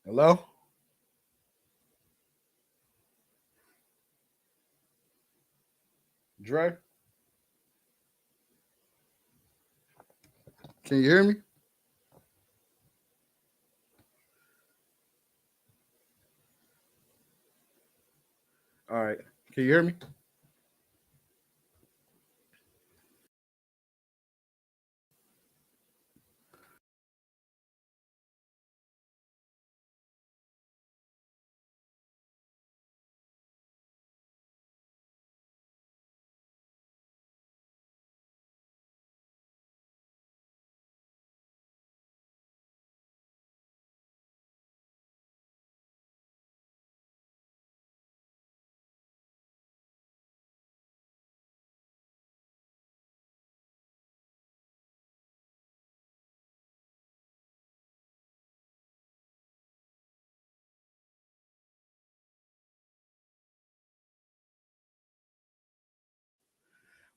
Hello? Dre? Can you hear me? All right. Can you hear me?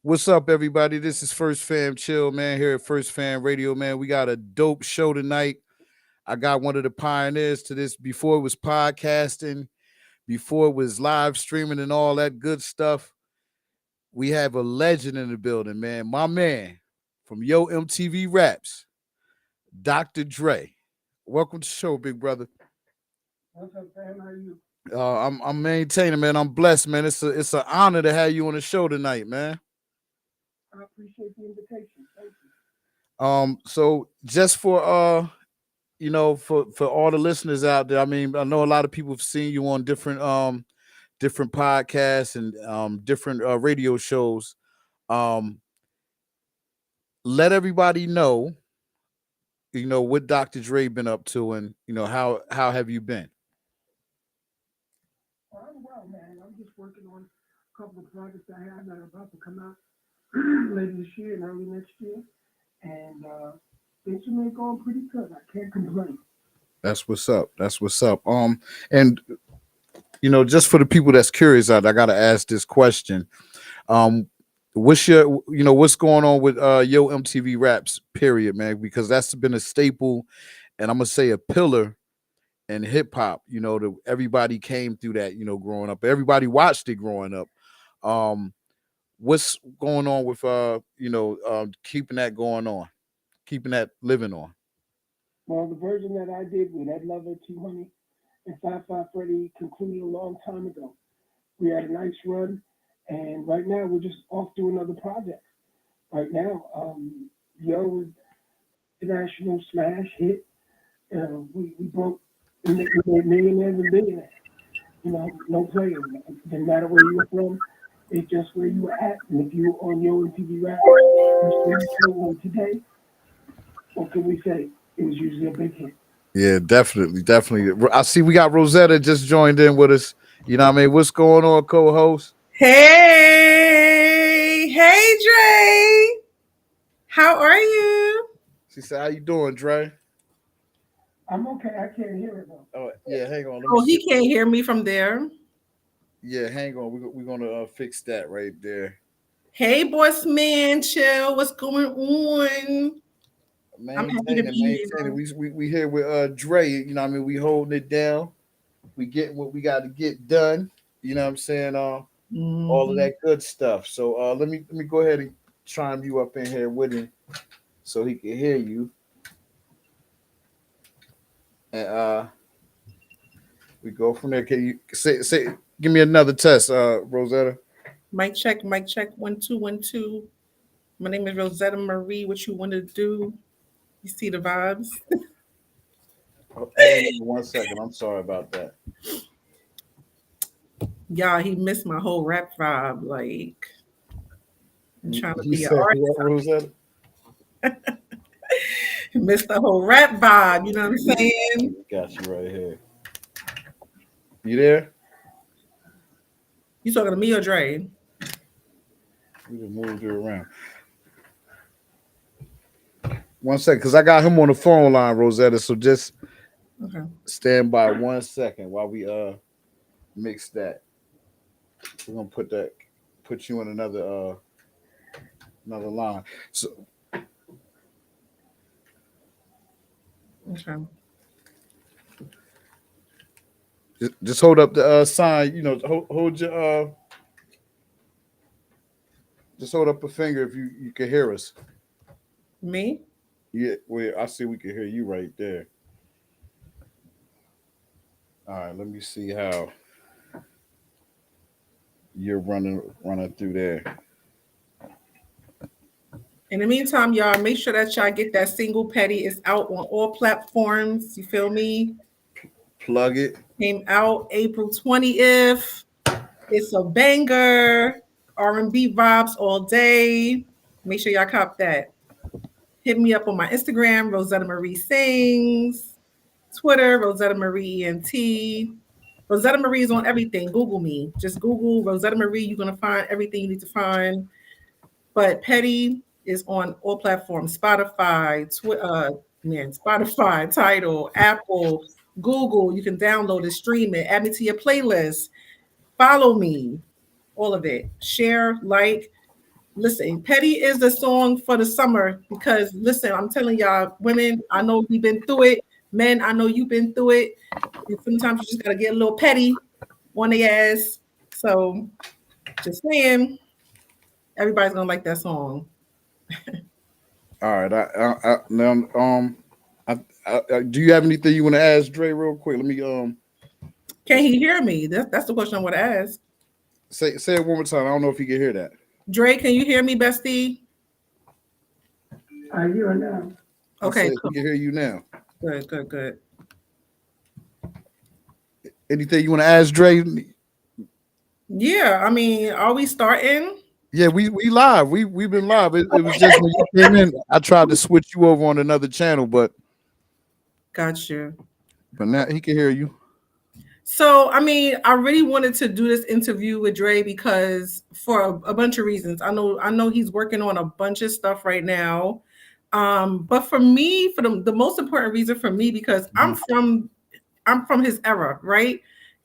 What's up, everybody? This is First Fam Chill, man, here at First Fam Radio, man. We got a dope show tonight. I got one of the pioneers to this before it was podcasting, before it was live streaming and all that good stuff. We have a legend in the building, man. My man from Yo MTV Raps, Dr. Dre. Welcome to the show, big brother. What's up, fam? How are you? I'm maintaining, man. I'm blessed, man. It's an honor to have you on the show tonight, man. I appreciate the invitation. Thank you. So just for for all the listeners out there, I mean, I know a lot of people have seen you on different podcasts and different radio shows. Um, let everybody know, what Dr. Dre been up to, and how have you been? I'm well, man. I'm just working on a couple of projects I have that are about to come out later this year and early next year. And things are going pretty good. I can't complain. That's what's up. That's what's up. And just for the people that's curious out, I gotta ask this question. Um, what's going on with Yo MTV Raps? Period, man, because that's been a staple, and I'm gonna say a pillar in hip hop. Everybody came through that. Growing up, everybody watched it growing up. Um, what's going on with keeping that going on, keeping that living on? Well, the version that I did with Ed Lover, 200, and 55 Freddy concluded a long time ago. We had a nice run, and right now we're just off to another project. Right now, Yo is international smash hit. We broke we made millionaires and billionaires. No players. It doesn't matter where you were from. It's just where you were at. And if you were on your TV rap, you still on today, what can we say? It was usually a big hit. Yeah, definitely, definitely. I see we got Rosetta just joined in with us. You know what I mean? What's going on, co-host? Hey, hey, Dre. How are you? She said, "How you doing, Dre?" I'm okay. I can't hear it though. Oh, yeah. Hang on. Let me Oh, see. he can't hear me from there. Yeah, hang on. We're gonna fix that right there. Hey, boss man, chill. What's going on? I'm happy to Maintaining, be maintaining. here. We here with Dre. You know what I mean? We holding it down. We getting what we got to get done. You know what I'm saying? All of Mhm. that good stuff. So let me go ahead and chime you up in here with him so he can hear you. And we go from there. Can you say give me another test, Rosetta? Mic check, mic check. 1 2 1 2. My name is Rosetta Marie. What you want to do? You see the vibes? Hang on 1 second. I'm sorry about that. Y'all, he missed my whole rap vibe. Like, I'm trying to You be an said artist. what, Rosetta? He missed the whole rap vibe. You know what I'm saying? Got you right here. You there? You talking to me or Dre? We just moved you around. 1 second, because I got him on the phone line, Rosetta. So just Okay. stand by 1 second while we mix that. We're gonna put you in another line. So Okay. Just hold up the sign. You know, hold your just hold up a finger if you can hear us. Me? Yeah, well, I see we can hear you right there. All right, let me see how you're running through there. In the meantime, y'all, make sure that y'all get that single Petty. It's out on all platforms. You feel me? Plug it. Came out April 20th. It's a banger. R&B vibes all day. Make sure y'all cop that. Hit me up on my Instagram, Rosetta Marie Sings. Twitter, Rosetta Marie ENT. Rosetta Marie is on everything. Google me. Just Google Rosetta Marie. You're going to find everything you need to find. But Petty is on all platforms: Spotify, Spotify, Tidal, Apple, Google. You can download it, stream it, add me to your playlist. Follow me, all of it. Share, like. Listen, Petty is the song for the summer because listen, I'm telling y'all, women, I know we've been through it. Men, I know you've been through it. And sometimes you just gotta get a little petty on the ass. So just saying, everybody's gonna like that song. All right. Now, do you have anything you want to ask Dre real quick? Let me Can he hear me? That's the question I want to ask. say it one more time. I don't know if you can hear that. Dre, can you hear me, bestie? I hear it now. Okay, I said cool. he can hear you now. Good. Anything you want to ask Dre? Yeah, I mean, are we starting? Yeah, we live. We've been live. It was just when you came in, I tried to switch you over on another channel, but Gotcha. now he can hear you. So, I mean, I really wanted to do this interview with Dre because for a bunch of reasons. I know he's working on a bunch of stuff right now. But for me, for the most important reason for me, because I'm from his era, right?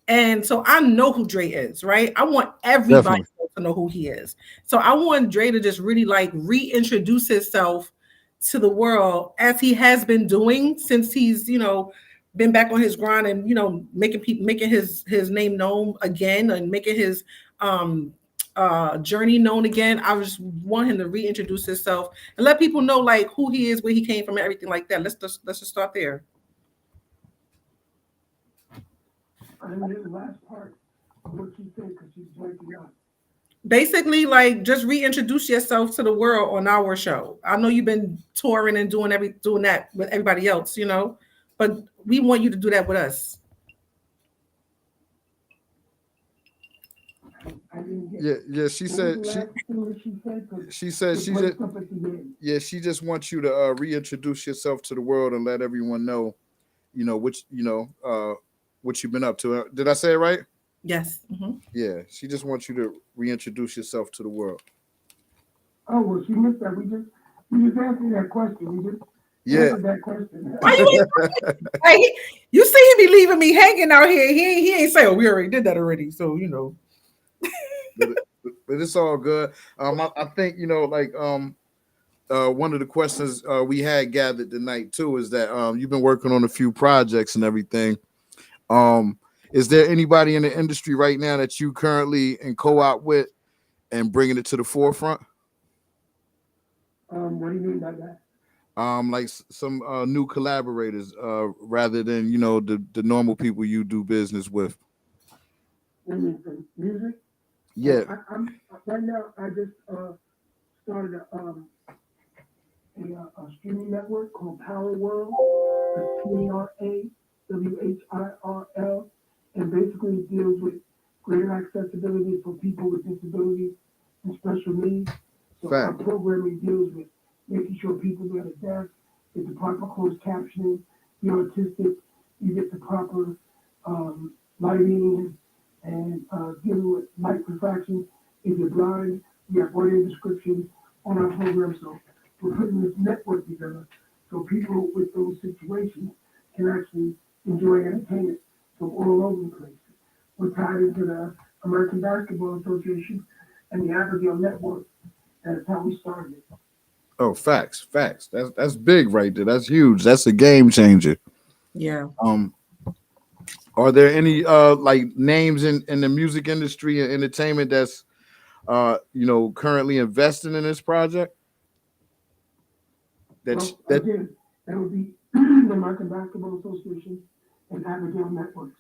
And so I know who Dre is, right? I want everybody Definitely. to know who he is. So I want Dre to just really like reintroduce himself to the world as he has been doing since he's, been back on his grind and, making his name known again and making his journey known again. I just want him to reintroduce himself and let people know like who he is, where he came from, and everything like that. Let's just start there. I didn't hear the last part of what you said because she's breaking up. Basically, like just reintroduce yourself to the world on our show. I know you've been touring and doing that with everybody else, but we want you to do that with us. I didn't get Yeah. She what was said the last thing that she said? 'Cause she said it she breaks just up at the end. she just wants you to reintroduce yourself to the world and let everyone know, what you've been up to. Did I say it right? Yes. Mm-hmm. Yeah, she just wants you to reintroduce yourself to the world. Oh well, she missed that. We just answered that question. We just Yeah. answered that question. Why you hey, you see him be leaving me hanging out here. He ain't say, oh, we already did that already. So but it's all good. I think one of the questions we had gathered tonight too is that you've been working on a few projects and everything. Is there anybody in the industry right now that you currently in co-op with and bringing it to the forefront? What do you mean by that? Like some new collaborators, rather than the normal people you do business with. What do you mean for music? Yeah. I'm right now. I just started a streaming network called Power World. It's PARAWHIRL, and basically it deals with greater accessibility for people with disabilities and special needs. So our Fact. programming deals with making sure people that are deaf get the proper closed captioning, the autistic, you get the proper lighting and dealing with light refraction. If you're blind, we have audio descriptions on our program. So we're putting this network together so people with those situations can actually enjoy entertainment from all over the place. We're tied into the American Basketball Association and the Abigail Network. That's how we started it. Oh, facts. That's big right there. That's huge. That's a game changer. yeah. Um, Are there any like names in the music industry and entertainment that's currently investing in this project? That's Well, that again, that would be the American Basketball Association and Abigail Networks,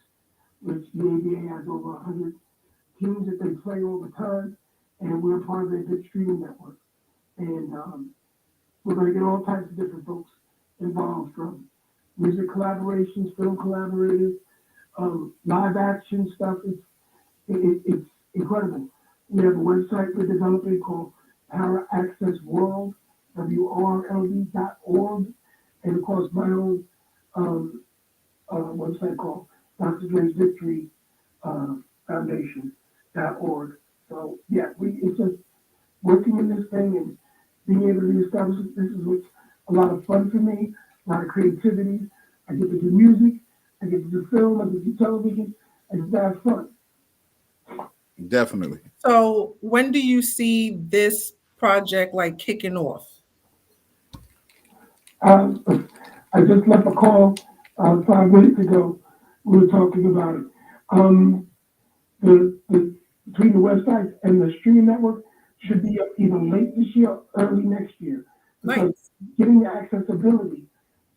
which the ABA has over 100 teams that they play all the time, and we're part of their big streaming network. And we're going to get all types of different folks involved, from music collaborations, film collaborators, live action stuff. It's incredible. We have a website we're developing called Power Access World, WRLD.org, and of course my own um, website called Dr. Dre's Victory Foundation.org. So yeah, it's just working in this thing and being able to reestablish it. This is what's a lot of fun for me, a lot of creativity. I get to do music, I get to do film, I get to do television, I just have fun. definitely. So when do you see this project like kicking off? I just left a call 5 minutes ago. We were talking about it. Um, the between the websites and the streaming network should be up either late this year or early next year. Because Nice. getting the accessibility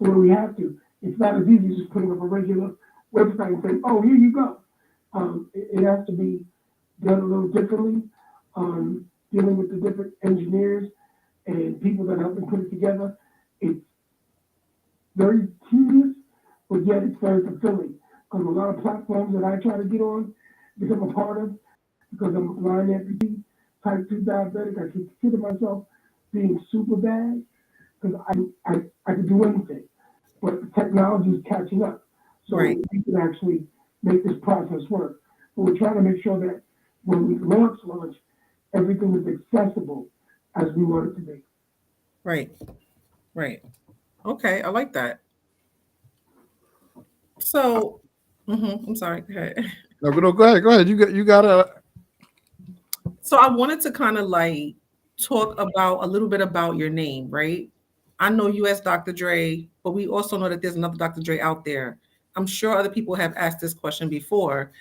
to where we have to, it's not as easy as just putting up a regular website and saying, "Oh, here you go." It has to be done a little differently. Dealing with the different engineers and people that help them put it together, it's very tedious, but yet it's very fulfilling. Because a lot of platforms that I try to get on, become a part of, because I'm a blind amputee, type 2 diabetic, I consider myself being super bad because I can do anything. But the technology is catching up. So Right. we can actually make this process work. But we're trying to make sure that when we launch, everything is accessible as we want it to be. Right. Right. Okay, I like that. So, I'm sorry. Go ahead. No, go ahead. Go ahead. You got a So I wanted to kind of like talk about a little bit about your name, right? I know you as Dr. Dre, but we also know that there's another Dr. Dre out there. I'm sure other people have asked this question before.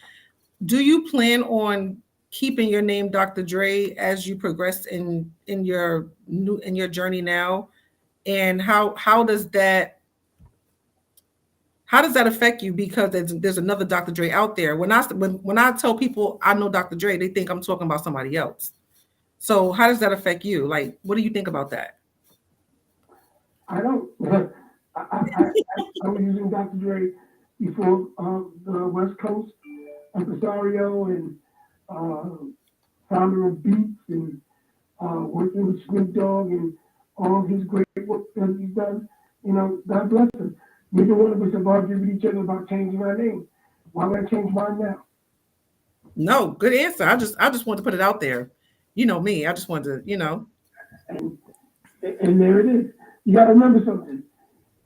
Do you plan on keeping your name Dr. Dre as you progress in your journey now? And how does that affect you? Because there's another Dr. Dre out there. When I tell people I know Dr. Dre, they think I'm talking about somebody else. So how does that affect you? Like, what do you think about that? I don't. I was using Dr. Dre before the West Coast impresario and uh, founder of Beats and working with Snoop Dogg and all his great work that he's done. You know, God bless him. Neither one of us have argued with each other about changing our name. Why would I change mine now? No, good answer. I just wanted to put it out there. You know me. I just wanted to. And and there it is. You got to remember something.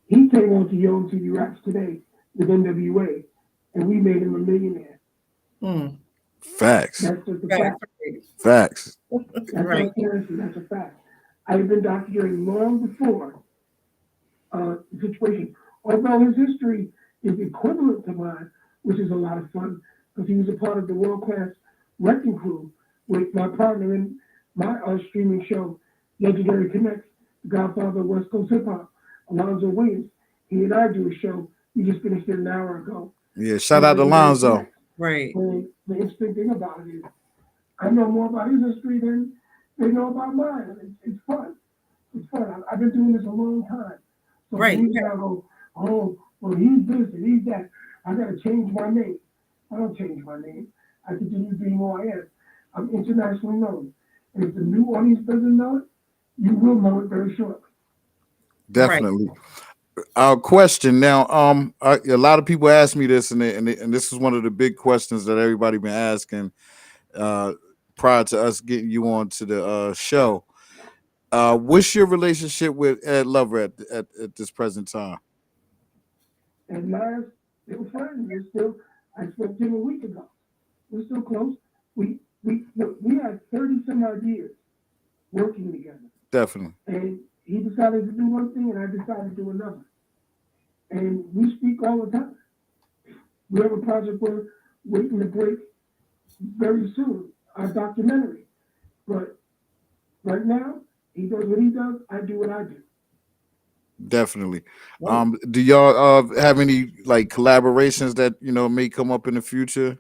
He came on to Yo MTV Raps today with NWA, and we made him a millionaire. Hmm. facts. That's just a Right. fact. Facts. That's Right. transparency. That's a fact. I've been documenting long before the situation. Although his history is equivalent to mine, which is a lot of fun, because he was a part of the world class wrecking crew with my partner in my streaming show, Legendary Connects, the Godfather of West Coast Hip Hop, Alonzo Williams. He and I do a show. We just finished it an hour ago. Yeah. Shout out to Lonzo. Right. And the interesting thing about it is, I know more about his history than they know about mine. It's fun. It's fun. I've been doing this a long time. So for Right. me to now go, "Oh, well, he's this and he's that," I got to change my name. I don't change my name. I continue being who I am. I'm internationally known. And if the new audience doesn't know it, you will know it very shortly. Right. Definitely. Our question now. A lot of people ask me this, and this is one of the big questions that everybody been asking uh, prior to us getting you on to the show. What's your relationship with Ed Lover at this present time? And last, they were friends. We're still, I spoke to him a week ago. We're still close. Look, we had 30 some odd years working together. Definitely. And he decided to do one thing and I decided to do another. And we speak all the time. We have a project we're waiting to break very soon, a documentary. But right now, he does what he does, I do what I do. Definitely. Right. Do y'all have any like collaborations that may come up in the future?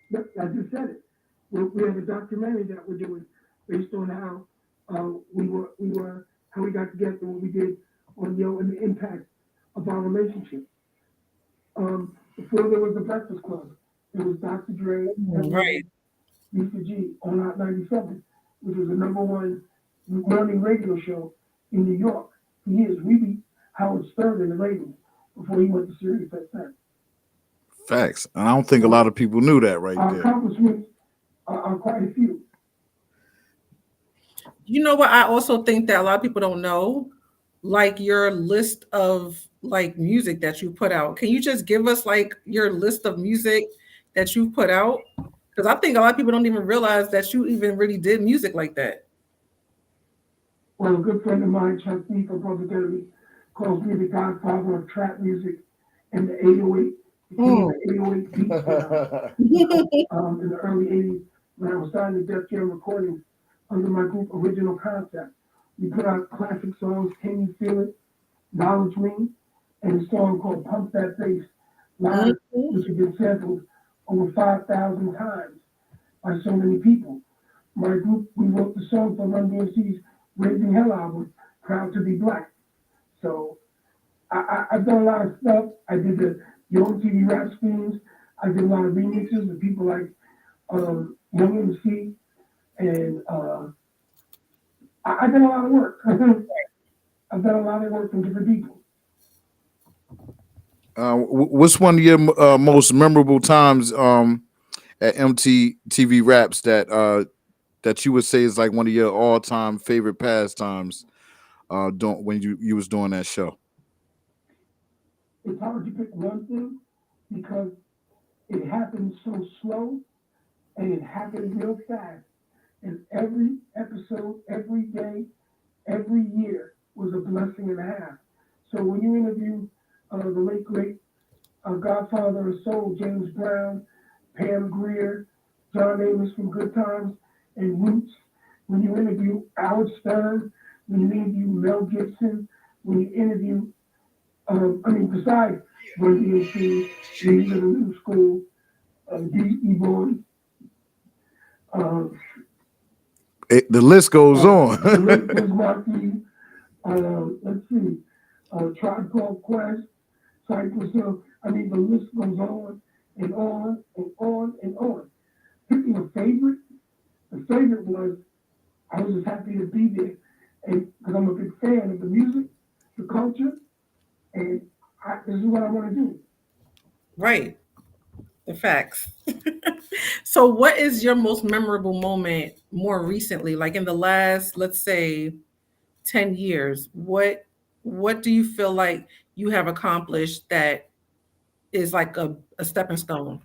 Yep, I just said it. We have a documentary that we're doing based on how how we got together, what we did on Yo and the impact of our relationship. Before there was the Breakfast Club, there was Dr. Dre Right. and Lisa G on Hot 97, which was the #1 morning radio show in New York for years. We beat Howard Stern in the ratings before he went to Sirius XM. Facts. And I don't think a lot of people knew that right Our there. accomplishments are quite a few. You know what? I also think that a lot of people don't know, like your list of like music that you put out. Can you just give us like your list of music that you put out? Because I think a lot of people don't even realize that you even really did music like that. Well, a good friend of mine, Chuck D from Public Enemy, calls me the godfather of trap music and the 808, the king of the 808 beat sound. In the early 80s, when I was signing to Def Jam Recordings under my group Original Concept, we put out classic songs, Can You Feel It, Knowledge Me, and a song called Pump That Bass Live, which had been sampled over 5,000 times by so many people. My group, we wrote the song for Run DMC's Raising Hell album, Proud to Be Black. So I've done a lot of stuff. I did the Young TV rap streams. I did a lot of remixes with people like Young MC, and I did a lot of work. I've done a lot of work from different people. What's one of your most memorable times at MTV Raps that you would say is like one of your all time favorite pastimes when you was doing that show? It's hard to pick one thing because it happened so slow and it happened real fast. And every episode, every day, every year was a blessing and a half. So when you interview the late great Godfather of Soul, James Brown, Pam Grier, John Amos from Good Times, and Roots, when you interview Howard Stern, when you interview Mel Gibson, when you interview, besides Run DMC, Leaders of the New School, D.E. Boy, The list goes on. the list goes Marquis, let's see, Tribe Called Quest, Cypress Hill. The list goes on and on and on and on. Picking a favorite, the favorite was I was just happy to be there, and because I'm a big fan of the music, the culture, and this is what I want to do. Right. The facts. So what is your most memorable moment more recently, like in the last, let's say, 10 years? What do you feel like you have accomplished that is like a stepping stone?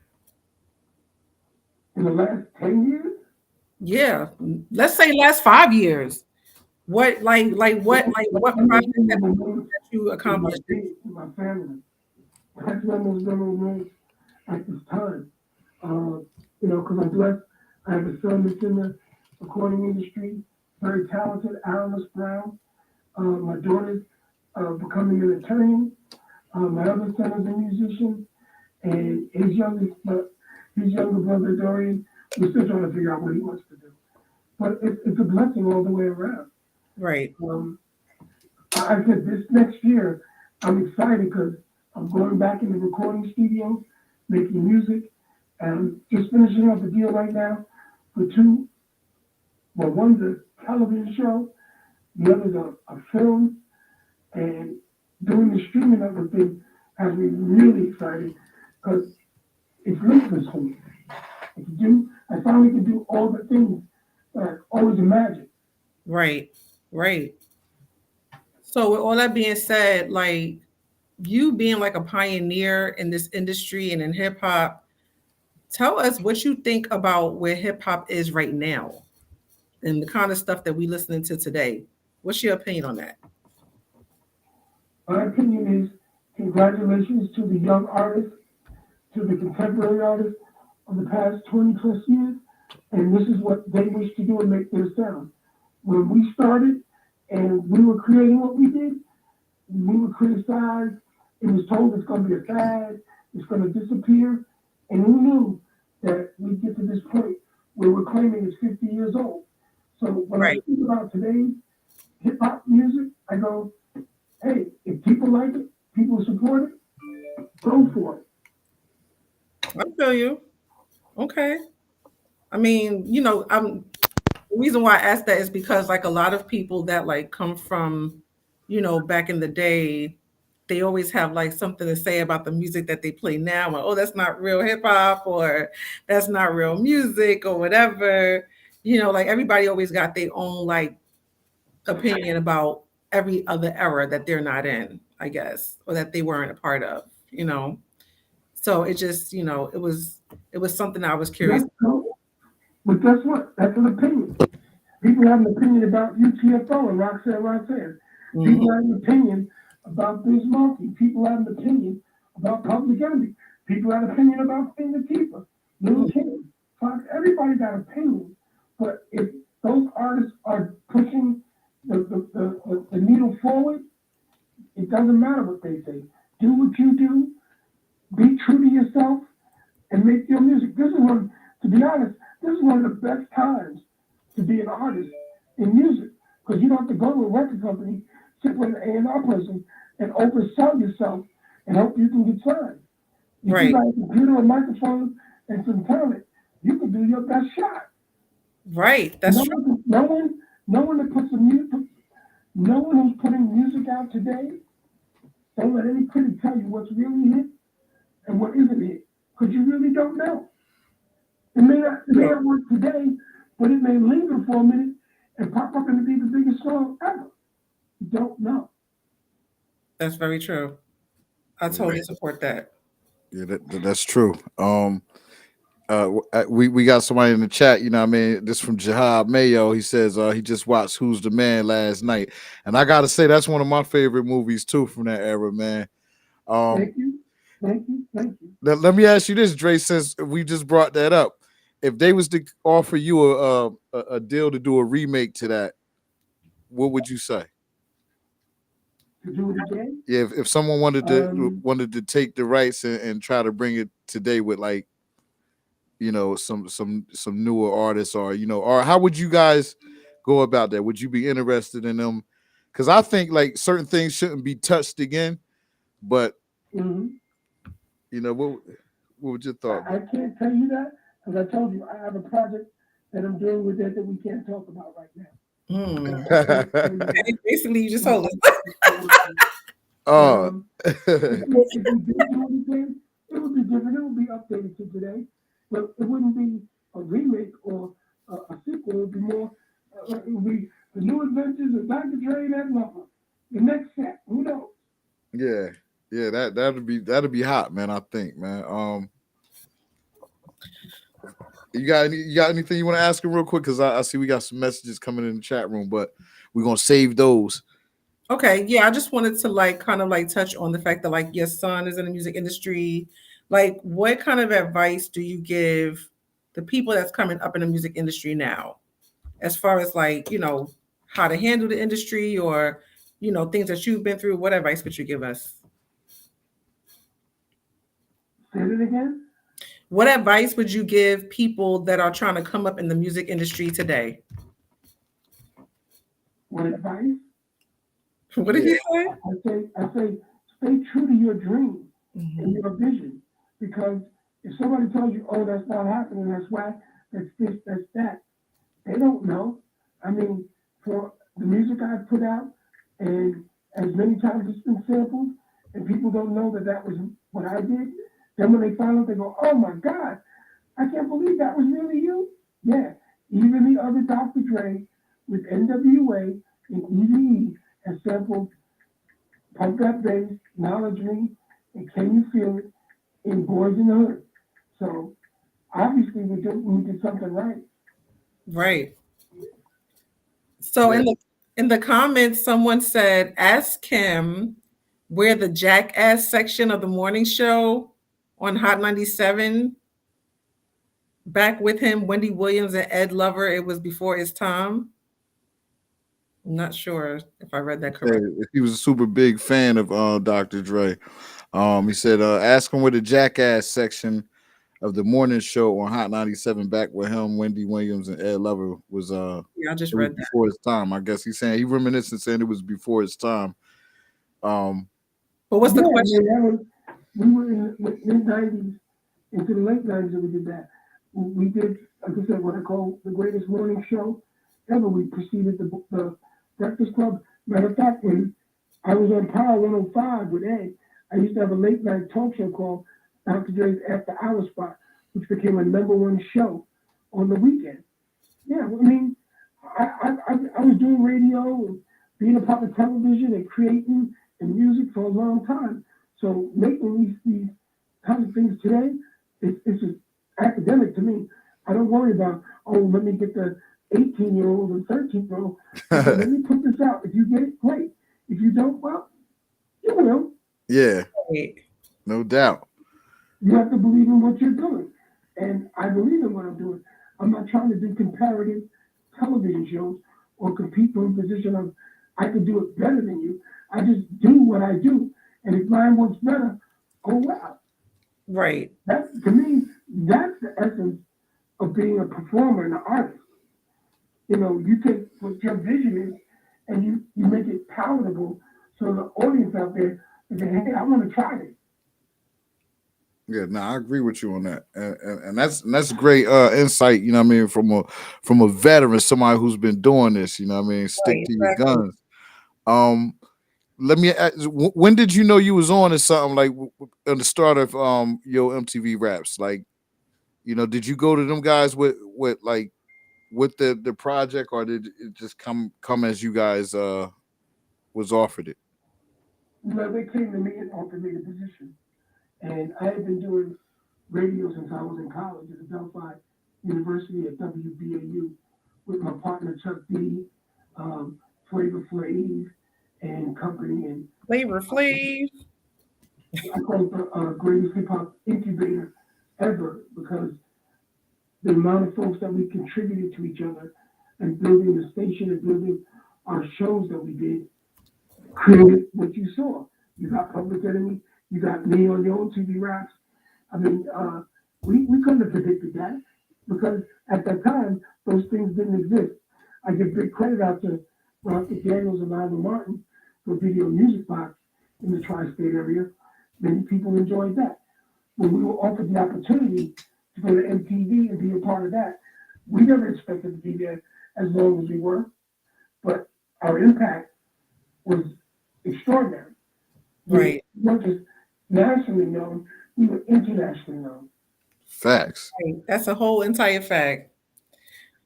In the last 10 years, Yeah. Let's say last 5 years. What what project that you with my accomplished? kids, with my family. That's my most memorable moment at this time. Because I'm blessed. I have a son that's in the recording industry, very talented, Aramis Brown. My daughter's becoming an attorney. My other son is a musician, and his younger brother Dorian. We're still trying to figure out what he wants to do, but it's a blessing all the way around. Right. I said this next year, I'm excited because I'm going back in the recording studio, making music, and I'm just finishing up a deal right now for two. Well, one's a television show, the other's a film, and doing the streaming of the thing has me really excited because it's limitless for me. I finally can do all the things that I always imagined. Right. Right. So with all that being said, like you being like a pioneer in this industry and in hip hop, tell us what you think about where hip hop is right now and the kind of stuff that we listening to today. What's your opinion on that? My opinion is Congratulations to the young artists, to the contemporary artists of the past 20 plus years. And this is what they wish to do and make their sound. When we started and we were creating what we did, we were criticized. It was told it's going to be a fad, it's going to disappear. And we knew that we'd get to this point where we're claiming it's 50 years old. So when I Right. think about today's hip hop music, I go, hey, if people like it, people support it, go for it. I feel you. Okay. I mean, the reason why I asked that is because like a lot of people that like come from, back in the day, they always have like something to say about the music that they play now. Like, oh, that's not real hip hop, or that's not real music, or whatever. Like everybody always got their own like opinion about every other era that they're not in, I guess, or that they weren't a part of. So it just, it was something I was curious. That's cool. But guess what? That's an opinion. People have an opinion about UTFO and Roxanne. Mhm. People have an opinion about Biz Markie. People have an opinion about Public Enemy. People have an opinion about Queen Latifah, Lil Kim. Fox. Everybody got opinions. But if those artists are pushing the needle forward, it doesn't matter what they say. Do what you do. Be true to yourself and make your music. To be honest, this is one of the best times to be an artist in music because you don't have to go to a record company, sit with an A&R person, and oversell yourself and hope you can get signed. If you Right, got a computer, a microphone, and some talent, you can do your best shot. right. No That's true. one, no one, no one that puts the music, no one who's putting music out today. Don't let any critic tell you what's really hit and what isn't hit, because you really don't know. It may not work today, but it may linger for a minute and pop up and be the biggest song ever. You don't know. That's very true. I Yeah, totally support that. yeah, that's true. We got somebody in the chat. You know, what I mean, this from Jihad Mayo. He says he just watched Who's the Man last night, and I gotta say that's one of my favorite movies too from that era, man. Um, Thank you. Thank you. Thank you. let me ask you this, Dre, since we just brought that up. If they was to offer you a deal to do a remake to that, what would you say? To do it again, Yeah, if someone um, wanted to take the rights and try to bring it today with like some newer artists, or or how would you guys go about that? Would you be interested in them? Because I think like certain things shouldn't be touched again, but mhm. what would your thought I can't tell you that because I told you I have a project that I'm doing with that we can't talk about right now. Hmm. So I can't tell you be? that. Basically, you just What told us. I'm working on. But Oh, if we did do it again, it would be different. It would be updated to today, but it wouldn't be a remake or a sequel. It would be more. It would be the new adventures of Dr. Dre and Ed Lover. The next set. Who knows? yeah, yeah. That'd be hot, man. I think, man. You got anything you want to ask him real quick? Because I see we got some messages coming in the chat room, but we're gonna save those. Okay, yeah, I just wanted to like kind of like touch on the fact that like your son is in the music industry. Like, what kind of advice do you give the people that's coming up in the music industry now, as far as like how to handle the industry, or things that you've been through? What advice would you give us? Say it again. What advice would you give people that are trying to come up in the music industry today? What advice? What did Yeah, you say? I say, stay true to your dream and Mhm. your vision. Because if somebody tells you, oh, that's not happening, that's why, that's this, that's that, they don't know. I mean, for the music I put out, and as many times it's been sampled, and people don't know that that was what I did, then when they find out, they go, oh my God, I can't believe that was really you. Yeah, even the other Dr. Dre with NWA and EVE has sampled Pump That Bass, Knowledge Me, and Can You Feel It in Boys in the Hood. So obviously we did something right. Right. So yeah. in the comments, someone said, ask him where the jackass section of the morning show on Hot 97, back with him, Wendy Williams and Ed Lover, it was before his time. I'm not sure if I read that Said correctly. he was a super big fan of Dr. Dre. He said, ask him where the jackass section of the morning show on Hot 97 back with him, Wendy Williams, and Ed Lover was Yeah, I just it was read that. before his time. I guess he's saying he reminiscing saying it was before his time. But what's the Yeah, question? man, we were in the mid-90s into the late 90s that we did that. We did, like I said, what I call the greatest morning show ever. We preceded the Breakfast Club. Matter of fact, when I was on Power 105 with Ed, I used to have a late night talk show called Dr. Dre's After Hour Spot, which became a #1 show on the weekend. Yeah, I mean, I was doing radio and being a part of television and creating and music for a long time. So making these kinds of things today, it's just academic to me. I don't worry about, oh, let me get the 18-year-old and 13-year-old. Let me put this out. If you get it, great. If you don't, well, you will. Yeah, Wait. no doubt. You have to believe in what you're doing. And I believe in what I'm doing. I'm not trying to do comparative television shows or compete from a position of I could do it better than you. I just do what I do. And if mine works better, oh well. Right. That to me, that's the essence of being a performer and an artist. You know, you take what your vision is and you make it palatable so the audience out there is saying, hey, I want to try this. Yeah, no, I agree with you on that, and that's great insight. You know, what I mean, from a veteran, somebody who's been doing this. You know, what I mean, stick Right, to your exactly. guns. Um, let me. Ask, when did you know you was on or something like on the start of your MTV Raps? Like, you know, did you go to them guys with like with the project, or did it just come as you guys was offered it? You know, they came to me and offered me the position. And I had been doing radio since I was in college at Adelphi University at WBAU with my partner Chuck D, Flavor Flav, and company. And Flavor Flav. I call it the greatest hip hop incubator ever because the amount of folks that we contributed to each other and building the station and building our shows that we did created what you saw. You got Public Enemy, you got me on your own TV Raps. I mean, we couldn't have predicted that because at that time, those things didn't exist. I give big credit out to Ralph Daniels and Ivan Martin for Video Music Box in the tri-state area. Many people enjoyed that. When we were offered the opportunity to go to MTV and be a part of that, we never expected to be there as long as we were, but our impact was extraordinary. We Right. weren't just nationally known, we were internationally known. Facts. Right. That's a whole entire fact.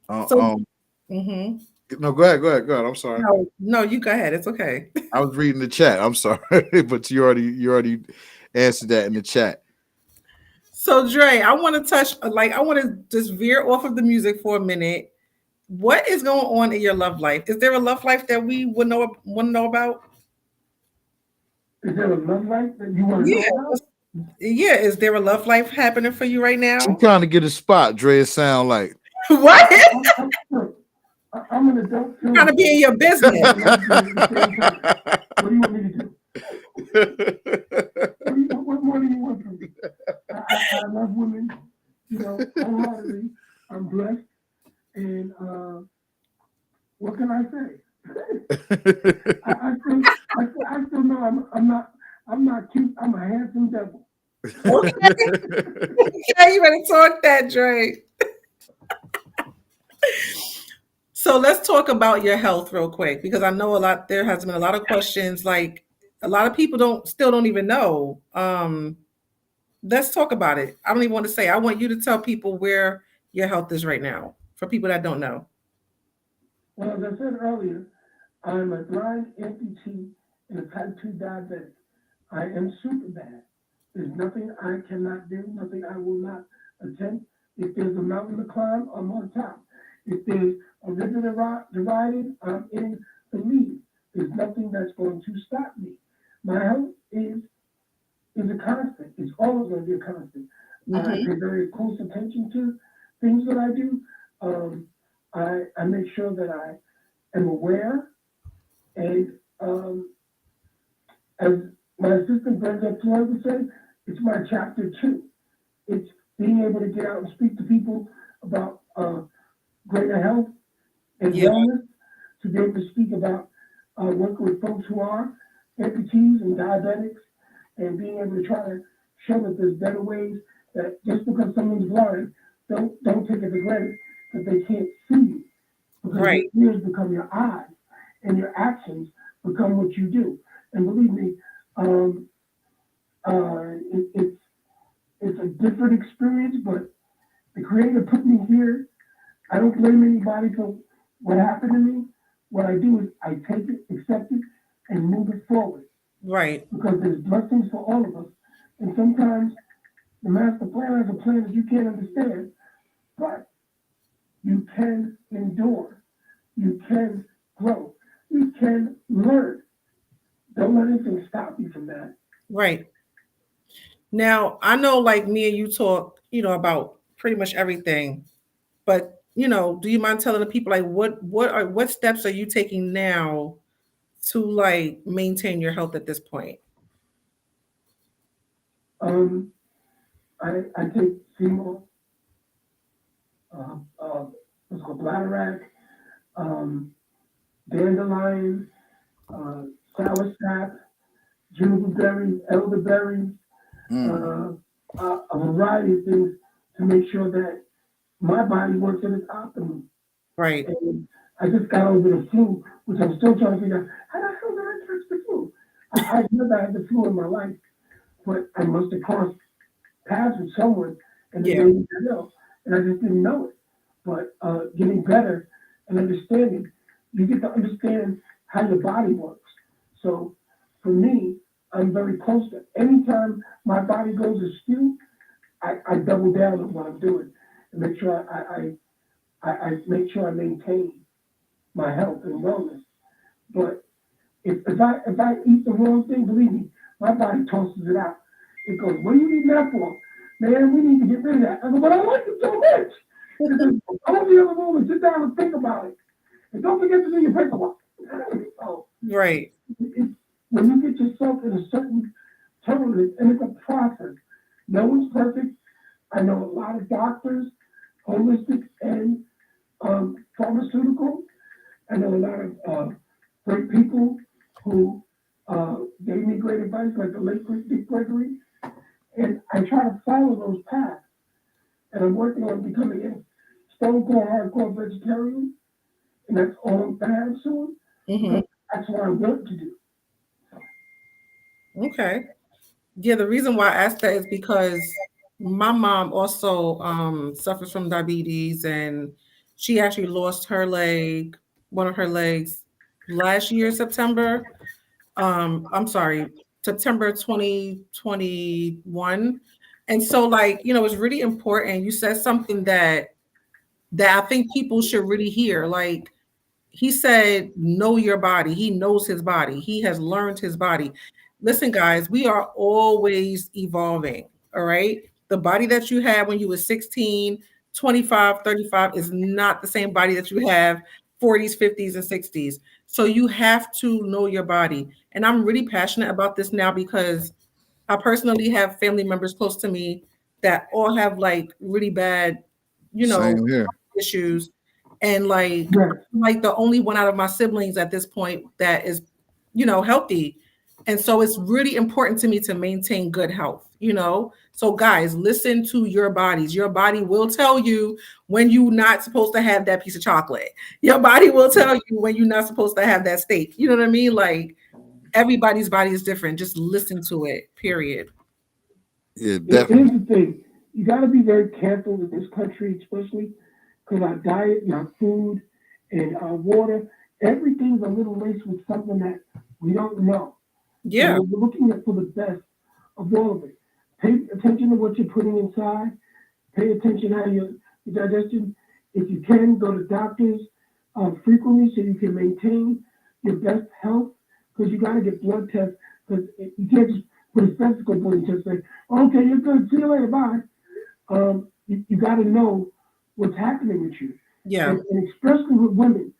Uh, So, um, mhm. no, go ahead, go ahead, go ahead. I'm sorry. No, you go ahead. It's okay. I was reading the chat. I'm sorry, but you already answered that in the chat. So, Dre, I want to touch, like, I want to just veer off of the music for a minute. What is going on in your love life? Is there a love life that we would want to know about? Is there a love life that you want to know Yeah. about? Yeah. Is there a love life happening for you right She now? trying to get a spot. Dre, it sound like. What? Look, I'm an adult Trying to film be in your business. and actor at the same time. What do you want me to do? What more do you want from me? I love women, you know, wholeheartedly. I'm blessed, and what can I say? I still know I'm not cute. I'm a handsome devil. Okay. Okay, you better talk that, Dre. So let's talk about your health real quick because I know there has been a lot of questions. Like a lot of people don't even know. Let's talk about it. I don't even want to say. I want you to tell people where your health is right now for people that don't know. Well, as I said earlier, I'm a blind amputee and a type 2 diabetic. I am super bad. There's nothing I cannot do, nothing I will not attempt. If there's a mountain to climb, I'm on top. If there's a river to ride, I'm in the lead. There's nothing that's going to stop me. My health is a constant. It's always going to be a constant. I Hmm. pay very close attention to things that I do. Um, I make sure that I am aware, and as my assistant Brenda Floyd would say, it's my chapter two. It's being able to get out and speak to people about greater health and Yeah. wellness, to be able to speak about working with folks who are amputees and diabetics, and being able to try to show that there's better ways, that just because someone's blind, don't take it for granted that they can't see you, because your Right. ears become your eyes and your actions become what you do. And believe me, um, it's a different experience, but the creator put me here. I don't blame anybody for what happened to me. What I do is I take it, accept it, and move it forward, Right. because there's blessings for all of us. And sometimes the master plan has a plan that you can't understand, but you can endure. You can grow. You can learn. Don't let anything stop you from that. Right. Now, I know like me and you talk, about pretty much everything, but do you mind telling the people like what steps are you taking now to like maintain your health at this point? Um, I take Seymour, uh, uh, what's called bladder um, dandelion, uh, sour sap, juniper berries, elderberries, Mm. uh, a variety of things to make sure that my body works at its optimum. Right. And I just got over the flu, which I'm still trying to figure out how the hell did I catch the flu? I've never had the flu in my life, but I must have crossed paths with someone and it Yeah. made me ill, and I just didn't know it. But getting better and understanding, you get to understand how your body works. So for me, I'm very close to anytime my body goes askew, I double down on what I'm doing and make sure I make sure I maintain my health and wellness. But if I eat the wrong thing, believe me, my body tosses it out. It goes, what are you eating that for? Man, we need to get rid of that. I go, but I like it so much. It says, go in the other room and sit down and think about it. And don't forget to do your paperwork. So Right. it's, when you get yourself in a certain tolerance, and it's a process. No one's perfect. I know a lot of doctors, holistic and pharmaceutical. I know a lot of great people who gave me great advice, like the late Dick Gregory, and I try to follow those paths. And I'm working on becoming a stone cold hardcore vegetarian, and that's all I'm gonna have soon, Hmm. because that's what I want to do. Okay. Yeah, the reason why I asked that is because my mom also suffers from diabetes, and she actually lost her leg, one of her legs last year, September. I'm sorry, September 2021. And so like, it's really important. You said something that I think people should really hear. Like he said, know your body. He knows his body. He has learned his body. Listen, guys, we are always evolving. All right. The body that you had when you were 16, 25, 35 is not the same body that you have 40s, 50s, and 60s. So you have to know your body. And I'm really passionate about this now because I personally have family members close to me that all have like really bad, you know, Same here. issues. And like Yes, I'm like the only one out of my siblings at this point that is, healthy. And so it's really important to me to maintain good health. So guys, listen to your bodies. Your body will tell you when you're not supposed to have that piece of chocolate. Your body will tell you when you're not supposed to have that steak. You know what I mean? Like everybody's body is different. Just listen to it, period. Yeah, here's definitely. the thing: you got to be very careful in this country, especially because our diet and our food and our water, everything's a little laced with something that we don't know. So Yeah. we're looking at for the best of all of it. Pay attention to what you're putting inside. Pay attention how your digestion. If you can, go to doctors frequently so you can maintain your best health. Because you got to get blood tests. Because you can't just put a spectacle on and just say, okay, you're good, see you later, bye. You got to know what's happening with you. Yeah. And especially with women,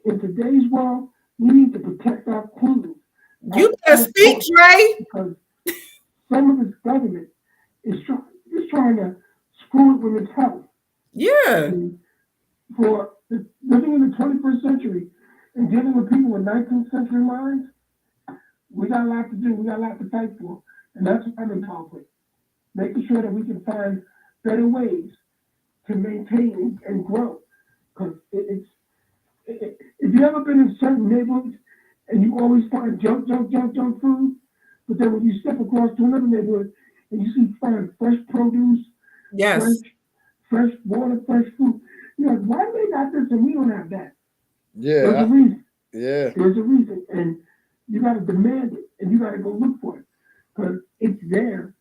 in today's world, we need to protect our queens. You better speak, Dre. Because some of this government is trying to screw with women's health. Yeah. And for living in the 21st century and dealing with people with 19th century minds, we got a lot to do. We got a lot to fight for. And that's what I'm involved with. Making sure that we can find better ways to maintain and grow. Because if you've ever been in certain neighborhoods and you always find junk food, but then when you step across to another neighborhood and you find fresh produce, Yes. fresh water, fresh food, you're like, why do they got this and we don't have that? Yeah. There's a reason. Yeah. There's a reason. And you got to demand it and you got to go look for it because it's there.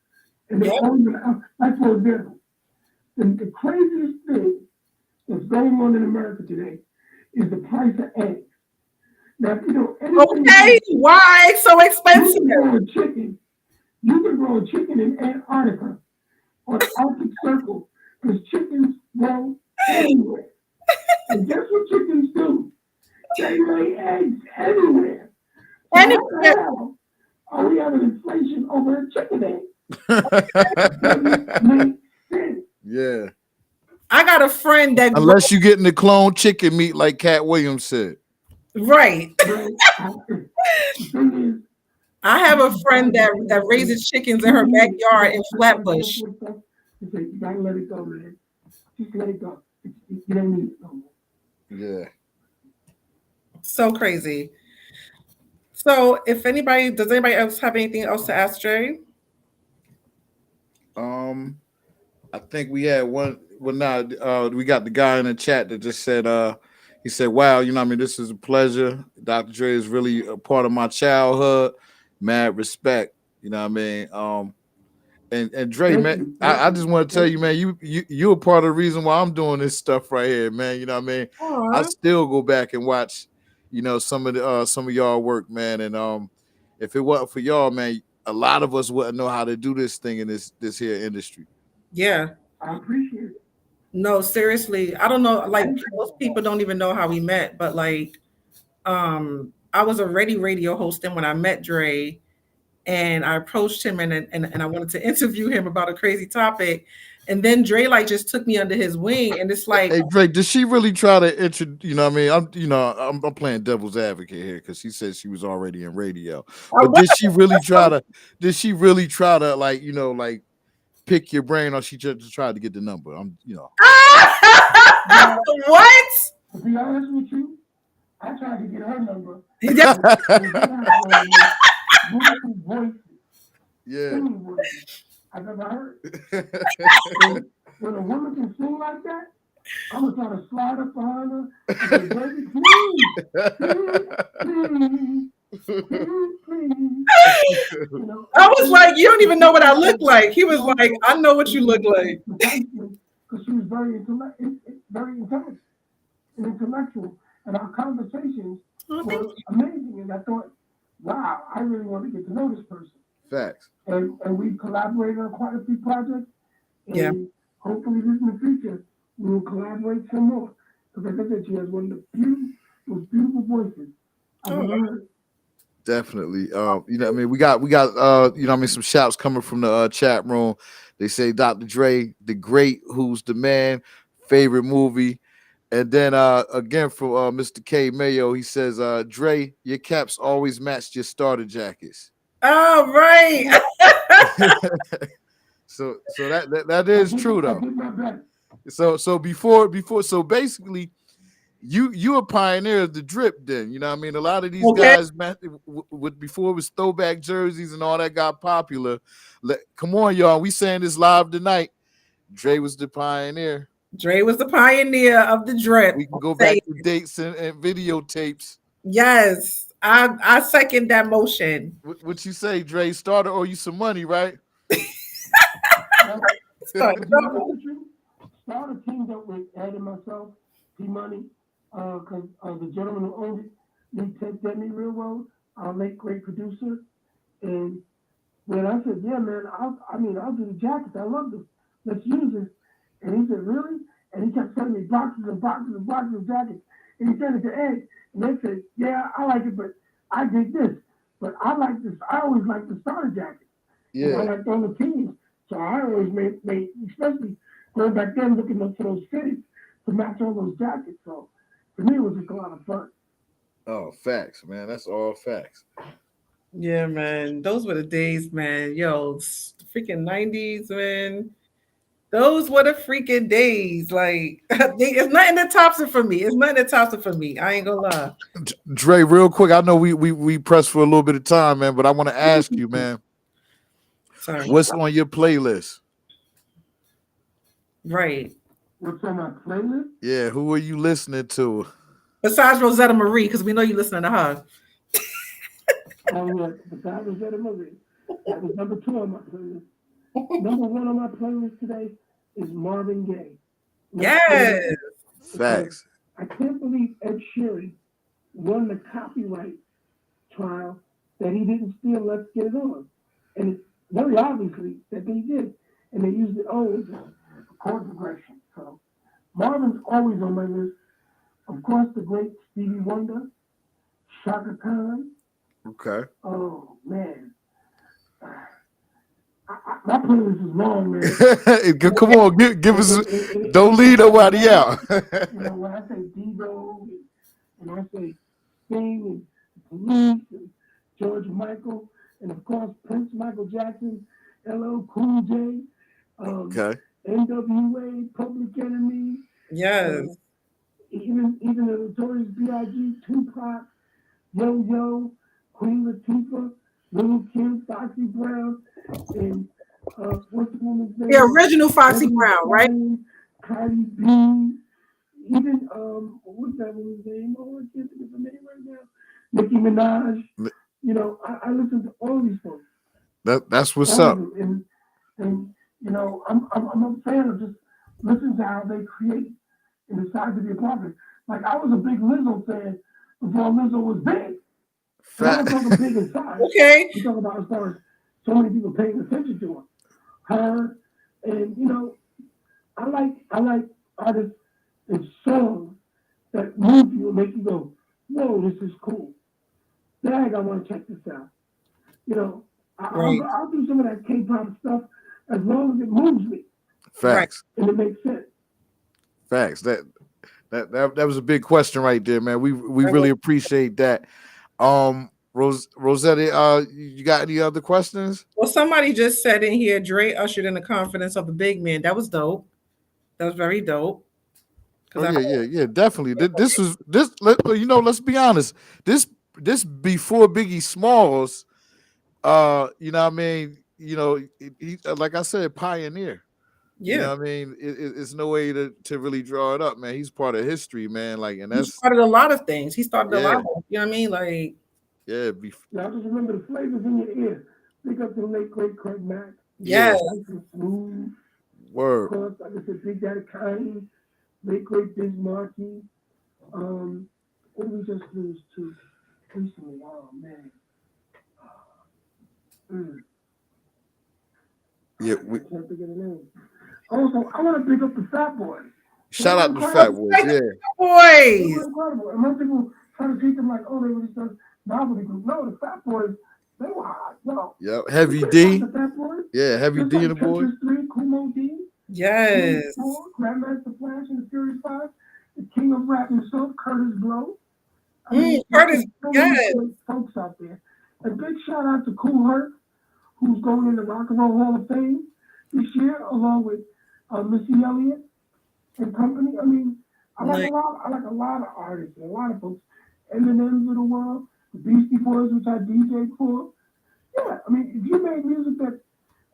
And the only, like for example, the craziest thing that's going on in America today is the price of eggs. Now, okay, why so expensive? You can grow a chicken in Antarctica or the Arctic Circle because chickens grow anywhere. And guess what chickens do? They lay eggs everywhere. So are we having inflation over a chicken egg? Doesn't make sense. Yeah. I got a friend that unless you getting the clone chicken meat like Cat Williams said. Right. I have a friend that raises chickens in her backyard in Flatbush. You gotta let it go, man. Just let it go. You don't need it no more. Yeah. So crazy. So does anybody else have anything else to ask Jay? I think we had one. Well, now we got the guy in the chat that just said, he said, "Wow, this is a pleasure. Dr. Dre is really a part of my childhood. Mad respect, you know what I mean. And Dre, man, I just want to tell you, man, you're a part of the reason why I'm doing this stuff right here, man. You know what I mean? I still go back and watch, some of y'all work, man. And if it wasn't for y'all, man, a lot of us wouldn't know how to do this thing in this here industry. Yeah. I appreciate it. No, seriously. I don't know. Like most people don't even know how we met, but like I was already radio hosting when I met Dre, and I approached him and I wanted to interview him about a crazy topic. And then Dre like just took me under his wing, and it's like, hey Dre, did she really try to introduce? You know what I mean? I'm playing devil's advocate here because she said she was already in radio, but did she really try to? Did she really try to like pick your brain, or she just tried to get the number? What? To be honest with you, I tried to get her number. Yeah. I've never heard. When a woman can sing like that, I'm gonna try to slide up behind her and say, "Baby, please." I was like, you don't even know what I look like. He was like, I know what you look like. Because she was very intelligent and intellectual, and our conversations were amazing. And I thought, wow, I really want to get to know this person. Facts. And we collaborated on quite a few projects. And hopefully, in the future, we will collaborate some more. Because like I said, she has one of the most beautiful voices I've ever heard. Definitely. We got some shouts coming from the chat room. They say Dr. Dre, the great, who's the man, favorite movie. And then again from Mr. K Mayo, he says, Dre, your caps always matched your starter jackets. Oh, right. so that is true though. So basically you a pioneer of the drip then, you know what I mean? A lot of these guys before it was throwback jerseys and all that got popular. Come on, y'all. We saying this live tonight. Dre was the pioneer. Dre was the pioneer of the drip. We can go back to dates and videotapes. Yes, I second that motion. What you say, Dre? Starter owe you some money, right? Starter teamed up with Ed and myself, P-Money, because the gentleman who owned it, Lee Ted Demi Railroad, our late great producer, And then I said, yeah, man, I'll do the jackets. I love them. Let's use this. And he said, really? And he kept sending me boxes and boxes and boxes of jackets. And he sent it to Ed. And they said, yeah, I like it, but I did this. But I like this. I always like the starter jacket. And I liked all the teams. So I always made especially going back then looking up for those fitted to match all those jackets. So for me, it was just a lot of fun. Oh, facts, man. That's all facts. Yeah, man. Those were the days, man. Yo, freaking 90s, man. Those were the freaking days. Like, it's nothing that tops it for me. It's nothing that tops it for me. I ain't gonna lie. Dre, real quick, I know we pressed for a little bit of time, man, but I want to ask you, man, Sorry. what's on your playlist? Right. What's on my playlist? Yeah, who are you listening to? Besides Rosetta Marie, because we know you're listening to her. Oh, yeah, besides Rosetta Marie. That was number 2 on my playlist. Number 1 on my playlist today is Marvin Gaye. Yes. Facts. I can't believe Ed Sheeran won the copyright trial that he didn't steal Let's Get It On. And it's very obviously that they did. And they used it always as a chord progression. So Marvin's always on my list. Of course, the great Stevie Wonder, Shaka Khan. Okay. Oh, man. My playlist is long, man. Come on, give us. Don't leave nobody out. When I say Devo and I say Sting and Police and George Michael and of course Prince, Michael Jackson, LL Cool J, Okay. NWA, Public Enemy. Yes. Even the Notorious B.I.G., Tupac, Yo-Yo, Queen Latifah, Little Kim, Foxy Brown, and what's the woman's name? The original Foxy Brown, right? Cardi B. Even what's that woman's name? Oh, I can't think of her name right now. Nicki Minaj. You know, I listen to all these folks. That's what's up. And you know, I'm a fan of just listening to how they create and decide to be a part of it. Like I was a big Lizzo fan before Lizzo was big. I'm talking big inside. Okay. You talk about as far as so many people paying attention to her, and you know, I like artists and songs that move you and make you go, whoa, this is cool. Dang, I want to check this out. You know, I'll do some of that K-pop stuff as long as it moves me. Facts. And it makes sense. Facts. That was a big question right there, man. We really appreciate that. Rosetta, you got any other questions? Well, somebody just said in here, Dre ushered in the confidence of the big man. That was dope. That was very dope. Oh, yeah, definitely. Let's be honest. This before Biggie Smalls, you know what I mean? You know, he like I said, pioneer. Yeah. You know what I mean? It's no way to really draw it up, man. He's part of history, man. Like, and that's he started a lot of things. He started a lot of, you know what I mean? Like, yeah, I just remember the flavors in your ear. Pick up the late great Craig Mack. Yes. Smooth. Word. Of course, like I said, Big Daddy Kane, late great Biz Markie. What did we just lose to recently? Oh man. Yeah, I can't think of the name. Also, I want to pick up the Fat Boys. Shout out to Fat Boys, yeah. Boys. They were incredible. And most people try to treat them like, oh, they were just a novelty group. No, the Fat Boys, they were hot. No. Yep, Heavy D. The Fat Boys. Yeah, Heavy D and the Boys. 3, Kumo D. Yes. 4, Grandmaster Flash and the Furious 5. The King of Rap himself, Curtis Blow. I mean, Curtis, yes. Folks out there. A big shout out to Kool Herc, who's going in the Rock and Roll Hall of Fame this year, along with Missy Elliott and company. I mean, I like a lot of artists, and a lot of folks. Eminem's of the world, the Beastie Boys, which I DJ'd for. Yeah, I mean, if you made music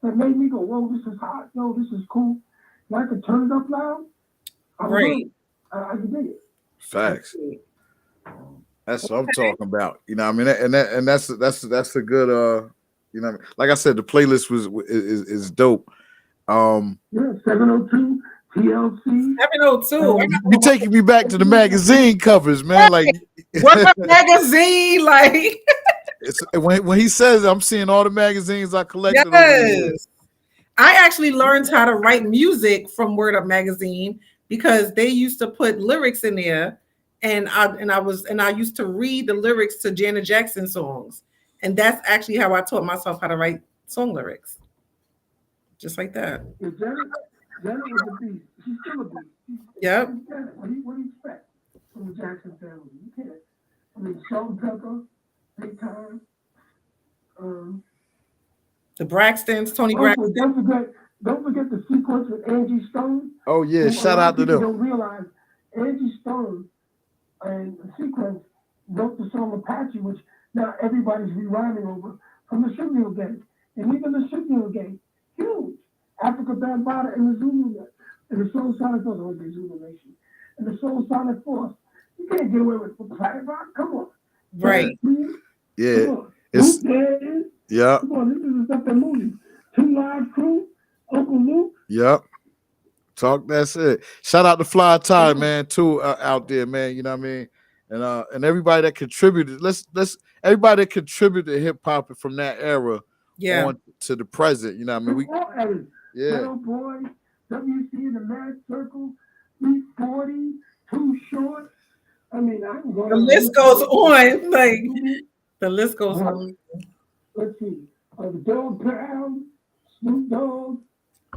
that made me go, whoa, this is hot, yo, this is cool, and I could turn it up loud, I could dig it. Facts. That's what I'm talking about. You know what I mean? And that's a good you know, like I said, the playlist is dope. Yeah, 702 TLC. 702. You're taking me back to the magazine covers, man. Like what magazine? Like It's when he says it, I'm seeing all the magazines I collected over the years. Yes. I actually learned how to write music from Word Up Magazine because they used to put lyrics in there, and I used to read the lyrics to Janet Jackson songs, and that's actually how I taught myself how to write song lyrics, just like that. If Janet was a beast. She's still a beast. Yep. Janet, what do you expect from the Jackson family? You can't. I mean, Salt and Pepper, Big Time. The Braxtons, Tony Also, Braxton. don't forget the sequence with Angie Stone. Oh yeah, Who shout a lot out of to people them. Don't realize Angie Stone and the sequence wrote the song Apache, which now everybody's rewriting over from the Sugar Gang. And even the Sugar Gang, huge. Africa Bambaataa and the Zulu and the Soul Sonic Force, or the Zulu Nation, and the Soul Sonic Force. You can't get away with Planet Rock. Come on. Right. Yeah. Come on. It's Luke Daniels. yeah. Come on, this is the stuff that moves you. Two Live Crew, Uncle Luke. Yep. Talk. That's it. Shout out to Fly Tie, man, too, out there, man. You know what I mean? And everybody that contributed. Let's everybody that contributed to hip hop from that era on to the present. You know what I mean? All eras. Yeah. Metal Boy, WC in the Mad Circle, Beat 40, Too Short. I mean, I can go. The list goes on. Like the list goes on. Let's see. The Dog Pound, Snoop Dogg.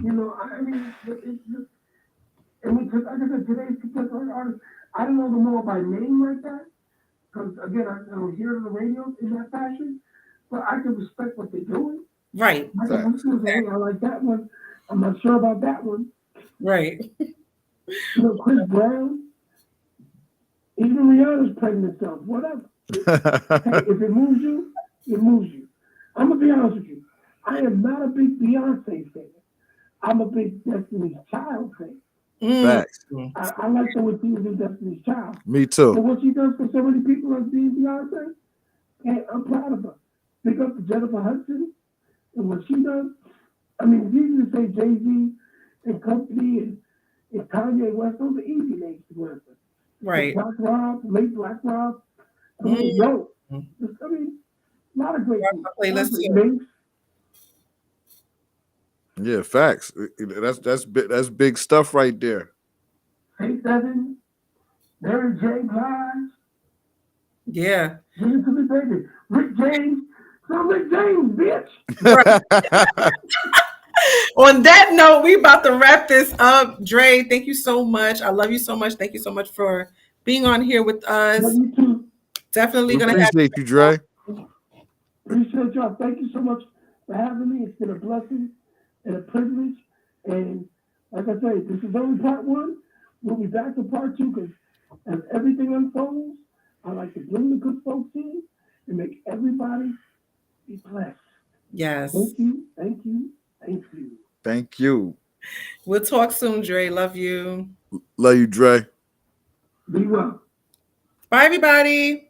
You know, I mean, it's just. And because, like I said, today's contemporary artists, I don't know them all by name like that. Because, again, I don't hear it on the radio in that fashion. But I can respect what they're doing. Right. I can listen and say, hey, I like that one. I'm not sure about that one. Right. You know, Chris Brown, even Rihanna's pregnant herself, whatever. Hey, if it moves you, it moves you. I'm going to be honest with you. I am not a big Beyonce fan. I'm a big Destiny's Child fan. Facts. I like the way she was in Destiny's Child. Me too. And what she does for so many people as being Beyonce, and I'm proud of her. Pick up Jennifer Hudson and what she does. I mean, it's easy to say Jay-Z and company and Kanye West. Those are easy names to go after. Right. Black Rob, late Black Rob. I mean, yo, I mean, a lot of great playlist names. Yeah, facts. That's big stuff right there. Faith Evans, Mary J. Blige. Yeah. James to the baby. Rick James. So Rick James, bitch. Right. On that note, we about to wrap this up. Dre, thank you so much. I love you so much. Thank you so much for being on here with us. Love you too. Definitely going to appreciate you, Dre. Appreciate y'all. Thank you so much for having me. It's been a blessing and a privilege. And like I say, this is only part one. We'll be back to part two because as everything unfolds, I like to bring the good folks in and make everybody be blessed. Yes. Thank you. Thank you. Thank you. Thank you. We'll talk soon, Dre. Love you. Love you, Dre. Be well. Bye, everybody.